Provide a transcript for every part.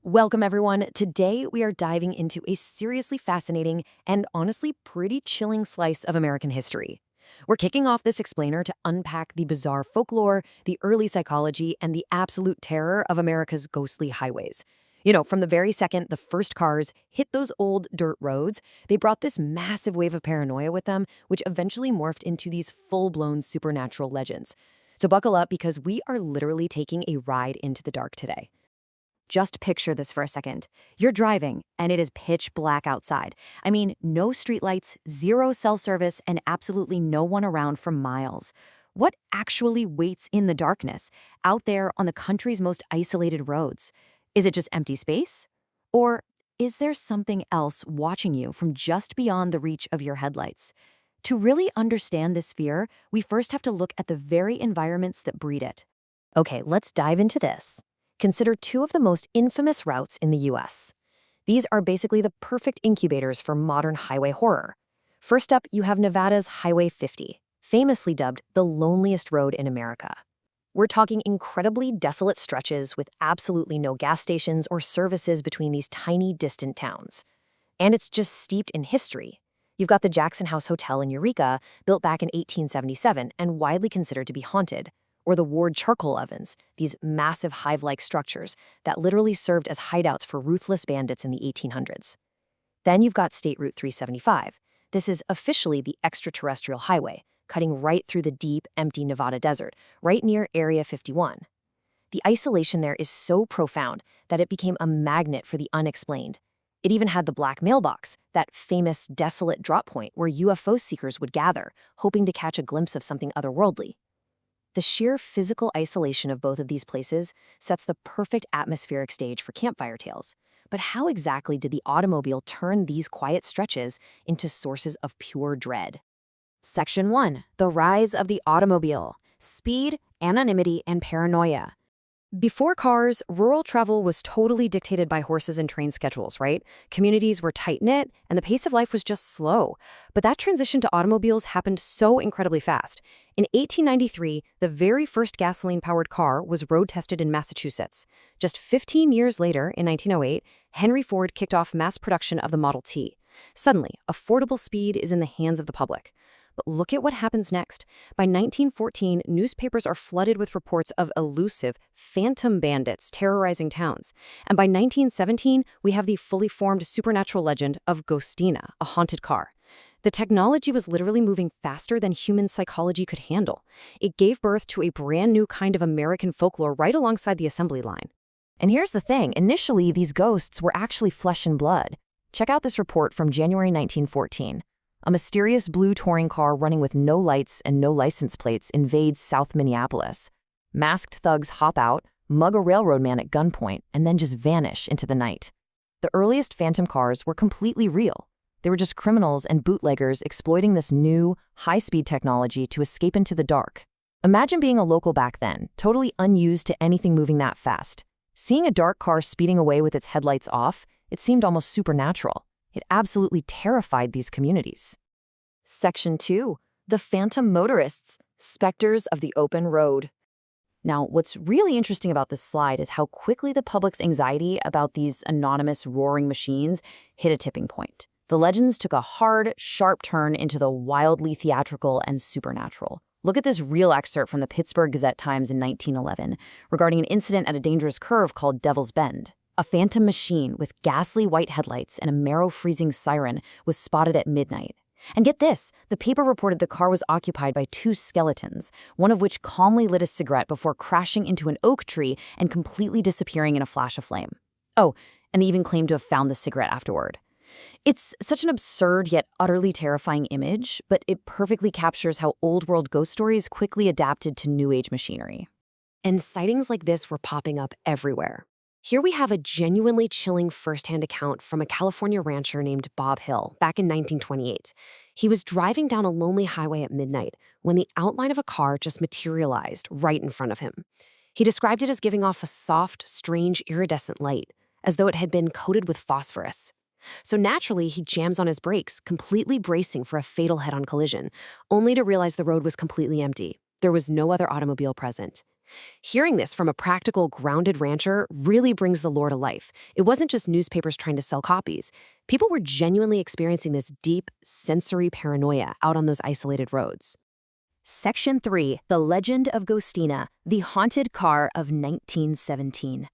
Welcome, everyone. Today, we are diving into a seriously fascinating and honestly pretty chilling slice of American history. We're kicking off this explainer to unpack the bizarre folklore, the early psychology, and the absolute terror of America's ghostly highways. From the very second the first cars hit those old dirt roads, they brought this massive wave of paranoia with them, which eventually morphed into these full-blown supernatural legends. So buckle up because we are literally taking a ride into the dark today. Just picture this for a second. You're driving, and it is pitch black outside. I mean, no streetlights, zero cell service, and absolutely no one around for miles. What actually waits in the darkness, out there on the country's most isolated roads? Is it just empty space? Or is there something else watching you from just beyond the reach of your headlights? To really understand this fear, we first have to look at the very environments that breed it. Okay, let's dive into this. Consider two of the most infamous routes in the US. These are basically the perfect incubators for modern highway horror. First up, you have Nevada's Highway 50, famously dubbed the loneliest road in America. We're talking incredibly desolate stretches with absolutely no gas stations or services between these tiny, distant towns. And it's just steeped in history. You've got the Jackson House Hotel in Eureka, built back in 1877 and widely considered to be haunted, or the Ward charcoal ovens, these massive hive-like structures that literally served as hideouts for ruthless bandits in the 1800s. Then you've got State Route 375. This is officially the extraterrestrial highway, cutting right through the deep, empty Nevada desert, right near Area 51. The isolation there is so profound that it became a magnet for the unexplained. It even had the Black Mailbox, that famous desolate drop point where UFO seekers would gather, hoping to catch a glimpse of something otherworldly. The sheer physical isolation of both of these places sets the perfect atmospheric stage for campfire tales. But how exactly did the automobile turn these quiet stretches into sources of pure dread? Section 1. The Rise of the Automobile. Speed, Anonymity, and Paranoia. Before cars, rural travel was totally dictated by horses and train schedules, right? Communities were tight-knit, and the pace of life was just slow. But that transition to automobiles happened so incredibly fast. In 1893, the very first gasoline-powered car was road-tested in Massachusetts. Just 15 years later, in 1908, Henry Ford kicked off mass production of the Model T. Suddenly, affordable speed is in the hands of the public. But look at what happens next. By 1914, newspapers are flooded with reports of elusive, phantom bandits terrorizing towns. And by 1917, we have the fully formed supernatural legend of Ghostina, a haunted car. The technology was literally moving faster than human psychology could handle. It gave birth to a brand new kind of American folklore right alongside the assembly line. And here's the thing, initially these ghosts were actually flesh and blood. Check out this report from January 1914. A mysterious blue touring car running with no lights and no license plates invades South Minneapolis. Masked thugs hop out, mug a railroad man at gunpoint, and then just vanish into the night. The earliest phantom cars were completely real. They were just criminals and bootleggers exploiting this new, high-speed technology to escape into the dark. Imagine being a local back then, totally unused to anything moving that fast. Seeing a dark car speeding away with its headlights off, it seemed almost supernatural. It absolutely terrified these communities. Section 2. The Phantom Motorists, Specters of the Open Road. Now, what's really interesting about this slide is how quickly the public's anxiety about these anonymous roaring machines hit a tipping point. The legends took a hard, sharp turn into the wildly theatrical and supernatural. Look at this real excerpt from the Pittsburgh Gazette-Times in 1911 regarding an incident at a dangerous curve called Devil's Bend. A phantom machine with ghastly white headlights and a marrow-freezing siren was spotted at midnight. And get this, the paper reported the car was occupied by two skeletons, one of which calmly lit a cigarette before crashing into an oak tree and completely disappearing in a flash of flame. Oh, and they even claimed to have found the cigarette afterward. It's such an absurd yet utterly terrifying image, but it perfectly captures how old-world ghost stories quickly adapted to new-age machinery. And sightings like this were popping up everywhere. Here we have a genuinely chilling first-hand account from a California rancher named Bob Hill back in 1928. He was driving down a lonely highway at midnight when the outline of a car just materialized right in front of him. He described it as giving off a soft, strange, iridescent light, as though it had been coated with phosphorus. So naturally, he jams on his brakes, completely bracing for a fatal head-on collision, only to realize the road was completely empty. There was no other automobile present. Hearing this from a practical, grounded rancher really brings the lore to life. It wasn't just newspapers trying to sell copies. People were genuinely experiencing this deep, sensory paranoia out on those isolated roads. Section 3, The Legend of Ghostina, the Haunted Car of 1917.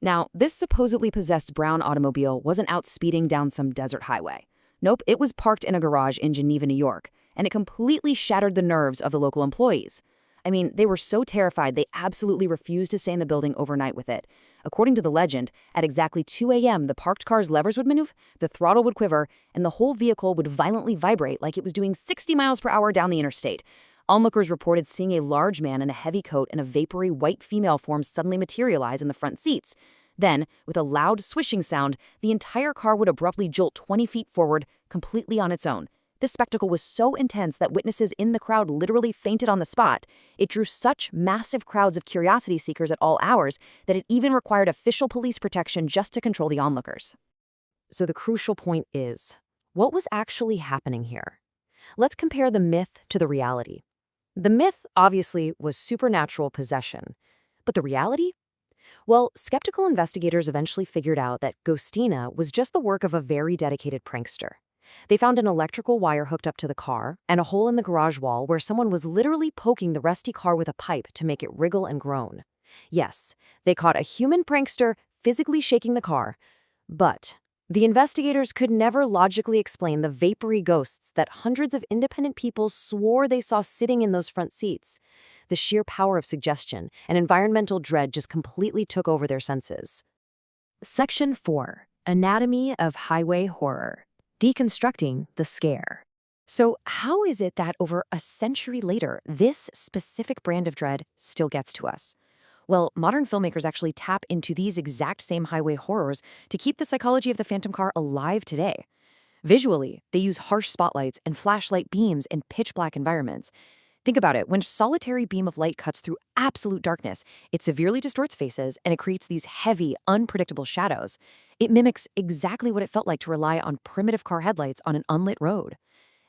Now, this supposedly possessed brown automobile wasn't out speeding down some desert highway. Nope, it was parked in a garage in Geneva, New York, and it completely shattered the nerves of the local employees. I mean, they were so terrified they absolutely refused to stay in the building overnight with it. According to the legend, at exactly 2 a.m., the parked car's levers would move, the throttle would quiver, and the whole vehicle would violently vibrate like it was doing 60 miles per hour down the interstate. Onlookers reported seeing a large man in a heavy coat and a vapory white female form suddenly materialize in the front seats. Then, with a loud swishing sound, the entire car would abruptly jolt 20 feet forward, completely on its own. This spectacle was so intense that witnesses in the crowd literally fainted on the spot. It drew such massive crowds of curiosity seekers at all hours that it even required official police protection just to control the onlookers. So the crucial point is, what was actually happening here? Let's compare the myth to the reality. The myth, obviously, was supernatural possession. But the reality? Well, skeptical investigators eventually figured out that Ghostina was just the work of a very dedicated prankster. They found an electrical wire hooked up to the car and a hole in the garage wall where someone was literally poking the rusty car with a pipe to make it wriggle and groan. Yes, they caught a human prankster physically shaking the car, but the investigators could never logically explain the vapory ghosts that hundreds of independent people swore they saw sitting in those front seats. The sheer power of suggestion and environmental dread just completely took over their senses. Section 4, Anatomy of Highway Horror. Deconstructing the scare. So how is it that over a century later, this specific brand of dread still gets to us? Well, modern filmmakers actually tap into these exact same highway horrors to keep the psychology of the phantom car alive today. Visually, they use harsh spotlights and flashlight beams in pitch-black environments. Think about it, when a solitary beam of light cuts through absolute darkness, it severely distorts faces and it creates these heavy, unpredictable shadows. It mimics exactly what it felt like to rely on primitive car headlights on an unlit road.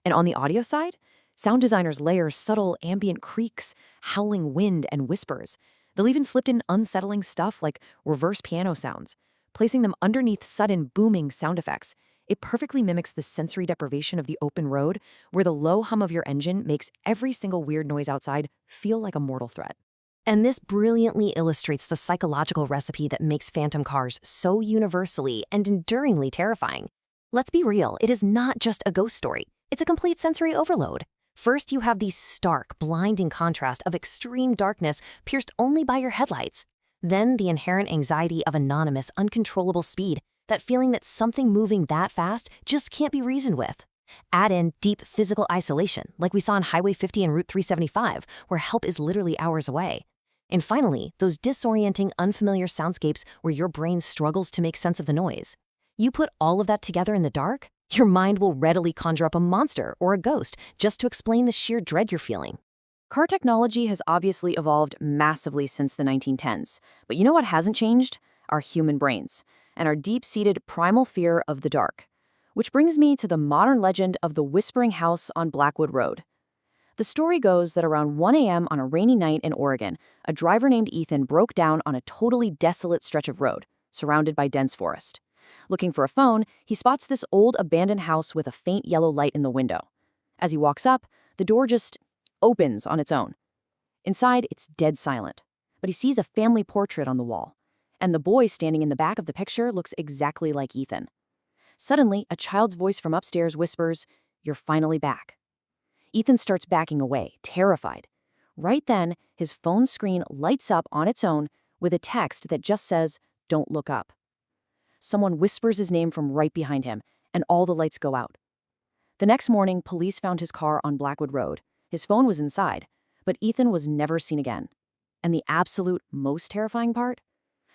And on the audio side, sound designers layer subtle ambient creaks, howling wind, and whispers. They'll even slip in unsettling stuff like reverse piano sounds, placing them underneath sudden booming sound effects. It perfectly mimics the sensory deprivation of the open road, where the low hum of your engine makes every single weird noise outside feel like a mortal threat. And this brilliantly illustrates the psychological recipe that makes phantom cars so universally and enduringly terrifying. Let's be real, it is not just a ghost story. It's a complete sensory overload. First, you have the stark, blinding contrast of extreme darkness pierced only by your headlights. Then the inherent anxiety of anonymous, uncontrollable speed, that feeling that something moving that fast just can't be reasoned with. Add in deep physical isolation, like we saw on Highway 50 and Route 375, where help is literally hours away. And finally, those disorienting, unfamiliar soundscapes where your brain struggles to make sense of the noise. You put all of that together in the dark, your mind will readily conjure up a monster or a ghost just to explain the sheer dread you're feeling. Car technology has obviously evolved massively since the 1910s, but you know what hasn't changed? Our human brains, and our deep-seated primal fear of the dark. Which brings me to the modern legend of the Whispering House on Blackwood Road. The story goes that around 1 a.m. on a rainy night in Oregon, a driver named Ethan broke down on a totally desolate stretch of road, surrounded by dense forest. Looking for a phone, he spots this old abandoned house with a faint yellow light in the window. As he walks up, the door just opens on its own. Inside, it's dead silent, but he sees a family portrait on the wall, and the boy standing in the back of the picture looks exactly like Ethan. Suddenly, a child's voice from upstairs whispers, "You're finally back." Ethan starts backing away, terrified. Right then, his phone screen lights up on its own with a text that just says, "Don't look up." Someone whispers his name from right behind him, and all the lights go out. The next morning, police found his car on Blackwood Road. His phone was inside, but Ethan was never seen again. And the absolute most terrifying part?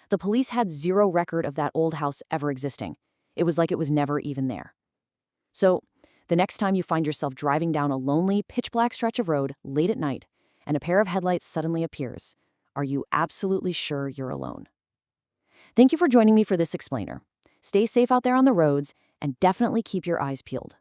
The police had zero record of that old house ever existing. It was like it was never even there. So, the next time you find yourself driving down a lonely, pitch-black stretch of road late at night, and a pair of headlights suddenly appears, are you absolutely sure you're alone? Thank you for joining me for this explainer. Stay safe out there on the roads, and definitely keep your eyes peeled.